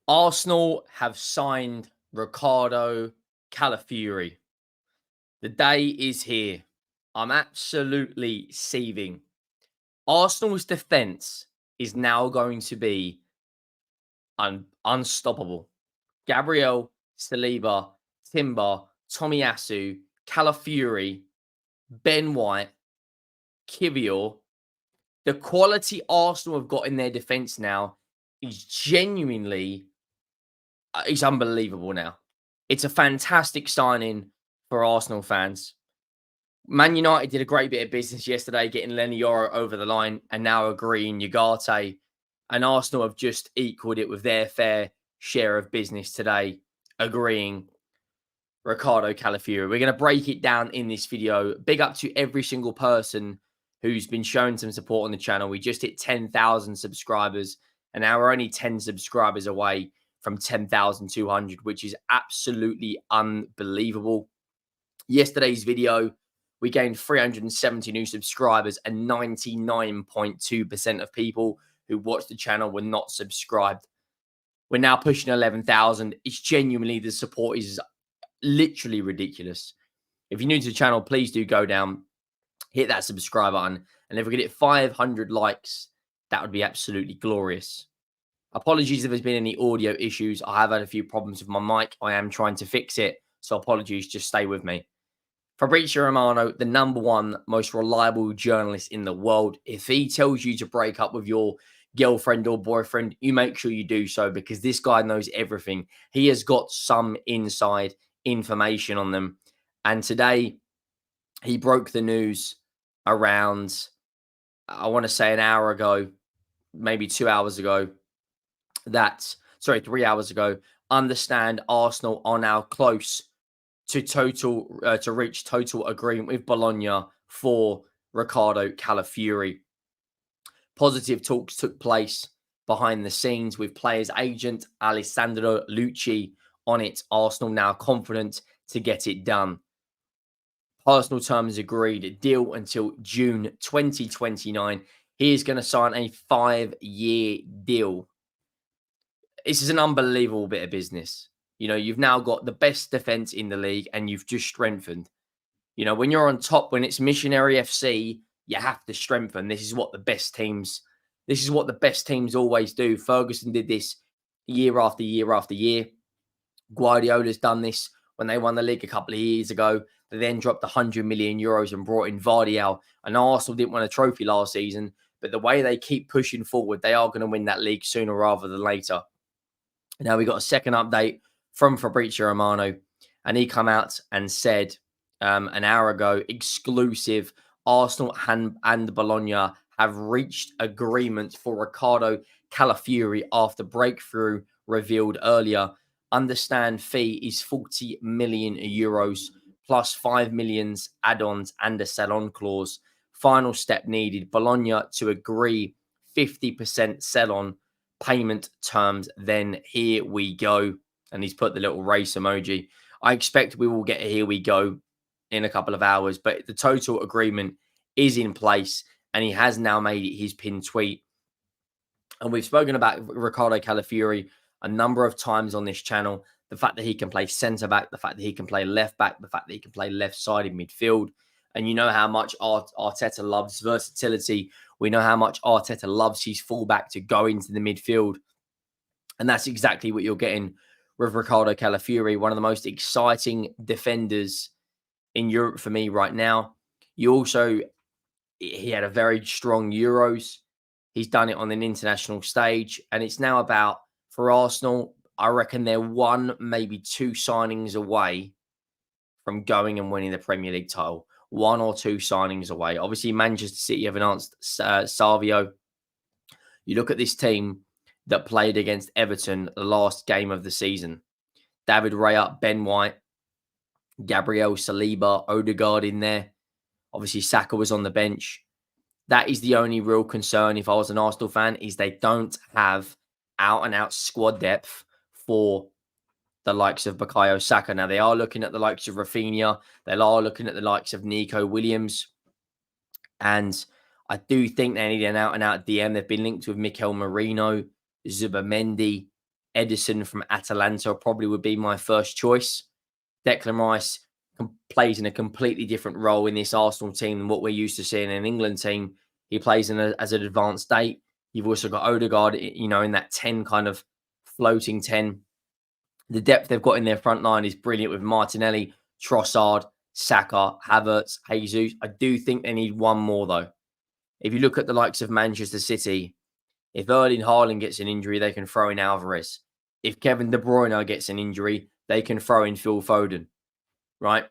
Arsenal have signed Ricardo Calafiori. The day is here. I'm absolutely seething. Arsenal's defense is now going to be unstoppable. Gabriel, Saliba, Timber, Tomiyasu, Calafiori, Ben White, Kivior. The quality Arsenal have got in their defense now is genuinely it's unbelievable now. It's a fantastic signing for Arsenal fans. Man United did a great bit of business yesterday, getting Lenny Yoro over the line and now agreeing Ugarte. And Arsenal have just equaled it with their fair share of business today, agreeing Ricardo Calafiori. We're going to break it down in this video. Big up to every single person who's been showing some support on the channel. We just hit 10,000 subscribers, and now we're only 10 subscribers away from 10,200, which is absolutely unbelievable. Yesterday's video, we gained 370 new subscribers, and 99.2% of people who watched the channel were not subscribed. We're now pushing 11,000. It's genuinely, the support is literally ridiculous. If you're new to the channel, please do go down, hit that subscribe button, and if we get it 500 likes, that would be absolutely glorious. Apologies if there's been any audio issues. I have had a few problems with my mic. I am trying to fix it, so apologies. Just stay with me. Fabrizio Romano, the #1 most reliable journalist in the world. If he tells you to break up with your girlfriend or boyfriend, you make sure you do so, because this guy knows everything. He has got some inside information on them. And today, he broke the news around, I want to say an hour ago, maybe 2 hours ago, 3 hours ago. Understand Arsenal are now close to reach total agreement with Bologna for Ricardo Calafiori. Positive talks took place behind the scenes with players' agent Alessandro Lucci on it. Arsenal now confident to get it done. Personal terms agreed, deal until June 2029. He is going to sign a 5-year deal. This is an unbelievable bit of business. You know, you've now got the best defense in the league, and you've just strengthened. You know, when you're on top, when it's missionary FC, you have to strengthen. This is what the best teams always do. Ferguson did this year after year after year. Guardiola's done this when they won the league a couple of years ago. They then dropped 100 million euros and brought in Vardial. And Arsenal didn't win a trophy last season, but the way they keep pushing forward, they are going to win that league sooner rather than later. Now we got a second update from Fabrizio Romano, and he come out and said an hour ago, exclusive, Arsenal and Bologna have reached agreement for Ricardo Calafiori after breakthrough revealed earlier. Understand fee is 40 million euros plus 5 million add-ons and a sell-on clause. Final step needed, Bologna to agree 50% sell-on payment terms. Then here we go. And he's put the little race emoji. I expect we will get a here we go in a couple of hours, but the total agreement is in place, and he has now made it his pinned tweet. And we've spoken about Ricardo Calafiori a number of times on this channel. The fact that he can play centre-back, the fact that he can play left-back, the fact that he can play left-sided midfield. And you know how much Arteta loves versatility. We know how much Arteta loves his fullback to go into the midfield. And that's exactly what you're getting with Ricardo Calafiori, one of the most exciting defenders in Europe for me right now. He had a very strong Euros. He's done it on an international stage. And it's now about, for Arsenal, I reckon they're 1, maybe 2 signings away from going and winning the Premier League title. 1 or 2 signings away. Obviously, Manchester City have announced Savio. You look at this team that played against Everton the last game of the season. David Raya, Ben White, Gabriel Saliba, Odegaard in there. Obviously, Saka was on the bench. That is the only real concern if I was an Arsenal fan, is they don't have out-and-out squad depth for the likes of Bukayo Saka. Now, they are looking at the likes of Rafinha. They are looking at the likes of Nico Williams. And I do think they need an out-and-out DM. They've been linked with Mikel Merino, Zubamendi, Edison from Atalanta probably would be my first choice. Declan Rice plays in a completely different role in this Arsenal team than what we're used to seeing in an England team. He plays as an advanced eight. You've also got Odegaard, in that 10 kind of floating 10. The depth they've got in their front line is brilliant with Martinelli, Trossard, Saka, Havertz, Jesus. I do think they need one more, though. If you look at the likes of Manchester City, if Erling Haaland gets an injury, they can throw in Alvarez. If Kevin De Bruyne gets an injury, they can throw in Phil Foden, right?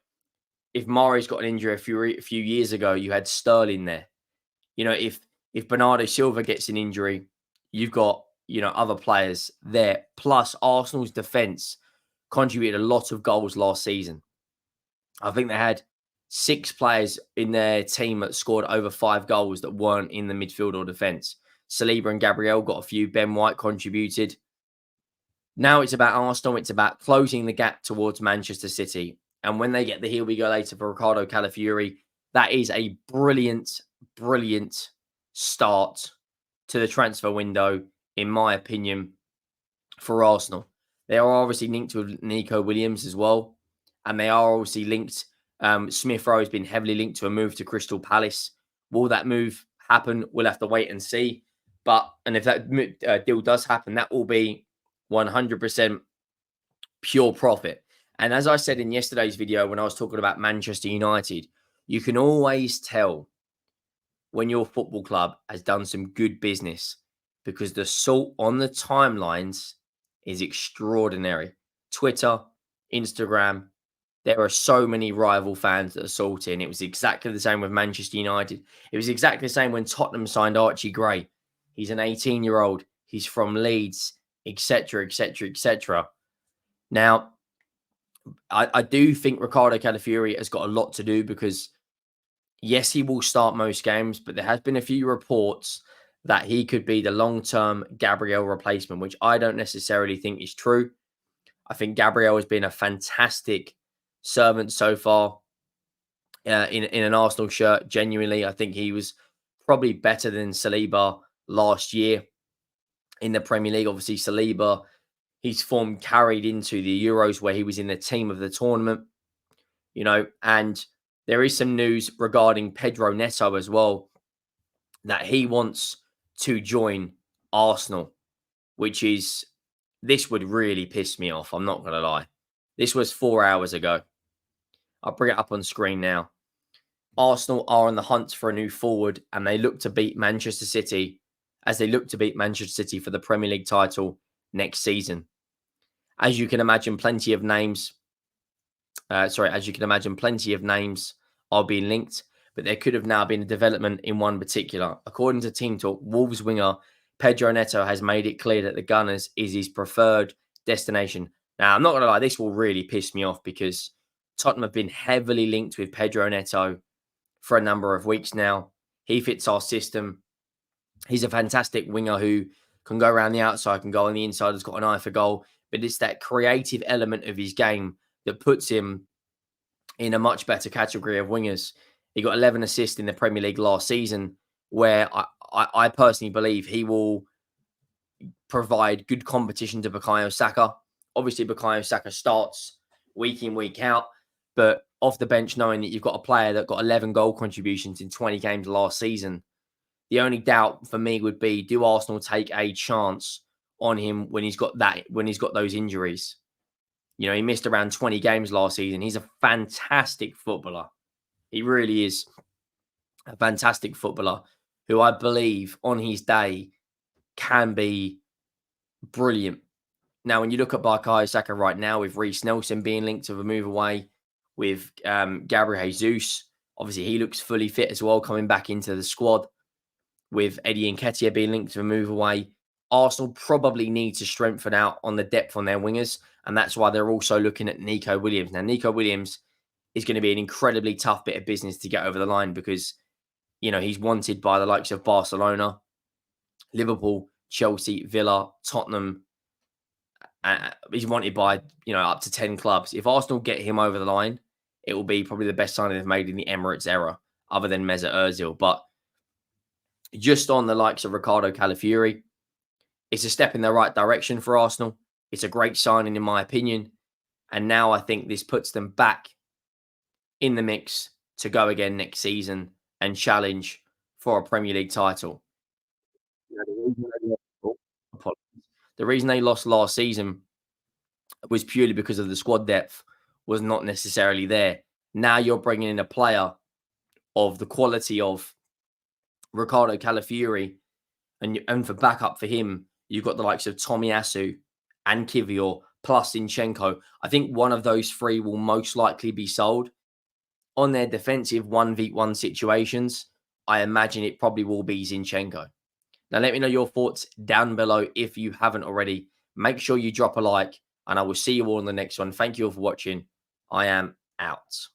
If Mari's got an injury a few years ago, you had Sterling there. If Bernardo Silva gets an injury, you've got, other players there. Plus, Arsenal's defence contributed a lot of goals last season. I think they had 6 players in their team that scored over 5 goals that weren't in the midfield or defence. Saliba and Gabriel got a few. Ben White contributed. Now it's about Arsenal. It's about closing the gap towards Manchester City. And when they get the here we go later for Ricardo Calafiori, that is a brilliant, brilliant start to the transfer window, in my opinion, for Arsenal. They are obviously linked with Nico Williams as well. And they are obviously linked. Smith Rowe has been heavily linked to a move to Crystal Palace. Will that move happen? We'll have to wait and see. And if that deal does happen, that will be 100% pure profit. And as I said in yesterday's video, when I was talking about Manchester United, you can always tell when your football club has done some good business because the salt on the timelines is extraordinary. Twitter, Instagram, there are so many rival fans that are salting. It was exactly the same with Manchester United. It was exactly the same when Tottenham signed Archie Gray. He's an 18-year-old. He's from Leeds, etc., etc., etc. Now, I do think Ricardo Calafiori has got a lot to do because, yes, he will start most games, but there has been a few reports that he could be the long-term Gabriel replacement, which I don't necessarily think is true. I think Gabriel has been a fantastic servant so far in an Arsenal shirt. Genuinely, I think he was probably better than Saliba last year in the Premier League. Obviously, Saliba, his form carried into the Euros where he was in the team of the tournament, and there is some news regarding Pedro Neto as well, that he wants to join Arsenal, this would really piss me off. I'm not going to lie. This was 4 hours ago. I'll bring it up on screen now. Arsenal are on the hunt for a new forward, and they look to beat Manchester City for the Premier League title next season. As you can imagine, plenty of names are being linked, but there could have now been a development in one particular. According to Team Talk, Wolves winger Pedro Neto has made it clear that the Gunners is his preferred destination. Now, I'm not going to lie, this will really piss me off because Tottenham have been heavily linked with Pedro Neto for a number of weeks now. He fits our system. He's a fantastic winger who can go around the outside, can go on the inside, has got an eye for goal. But it's that creative element of his game that puts him in a much better category of wingers. He got 11 assists in the Premier League last season, where I personally believe he will provide good competition to Bukayo Saka. Obviously, Bukayo Saka starts week in, week out, but off the bench, knowing that you've got a player that got 11 goal contributions in 20 games last season, the only doubt for me would be, do Arsenal take a chance on him when he's got those injuries? He missed around 20 games last season. He's a fantastic footballer. He really is a fantastic footballer who I believe on his day can be brilliant. Now, when you look at Bukayo Saka right now, with Reece Nelson being linked to a move away, with Gabriel Jesus, obviously he looks fully fit as well, coming back into the squad, with Eddie Nketiah being linked to a move away, Arsenal probably need to strengthen out on the depth on their wingers, and that's why they're also looking at Nico Williams. Now, Nico Williams is going to be an incredibly tough bit of business to get over the line because, he's wanted by the likes of Barcelona, Liverpool, Chelsea, Villa, Tottenham. He's wanted by, up to 10 clubs. If Arsenal get him over the line, it will be probably the best signing they've made in the Emirates era, other than Mesut Ozil. But just on the likes of Ricardo Calafiori, it's a step in the right direction for Arsenal. It's a great signing, in my opinion. And now I think this puts them back in the mix to go again next season and challenge for a Premier League title. You know, the reason they lost last season was purely because of the squad depth was not necessarily there. Now you're bringing in a player of the quality of Ricardo Calafiori, and for backup for him, you've got the likes of Tomiyasu and Kivior plus Zinchenko. I think one of those three will most likely be sold on their defensive 1v1 situations. I imagine it probably will be Zinchenko. Now, let me know your thoughts down below if you haven't already. Make sure you drop a like, and I will see you all in the next one. Thank you all for watching. I am out.